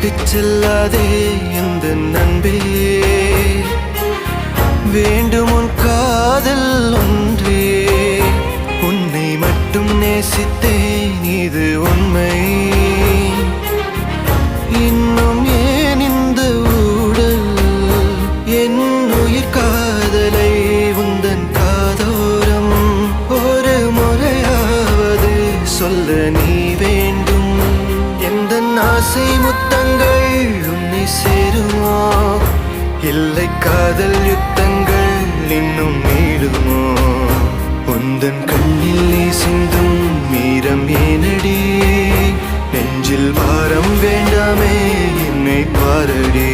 விட்டு செல்லாதே எந்த நண்பே, வேண்டும் உன் காதல் ஒன்றே, உன்னை மட்டும் நேசித்தேன் இது உண்மை. இன்னும் ஏன் இந்த ஊடல் என் உயிர் காதலை உந்தன் காதோரம் ஒரு முறையாவது சொல்ல நீ வேண்டும். எந்த ஆசை முத்தங்கள் உன்னை சேருமோ, இல்லை காதல் யுத்தங்கள் இன்னும் நீடுமோ. உந்தன் கண்ணில் நீ சிந்தும் மீரம் ஏனடி, நெஞ்சில் பாரம் வேண்டாமே என்னை பாரடி.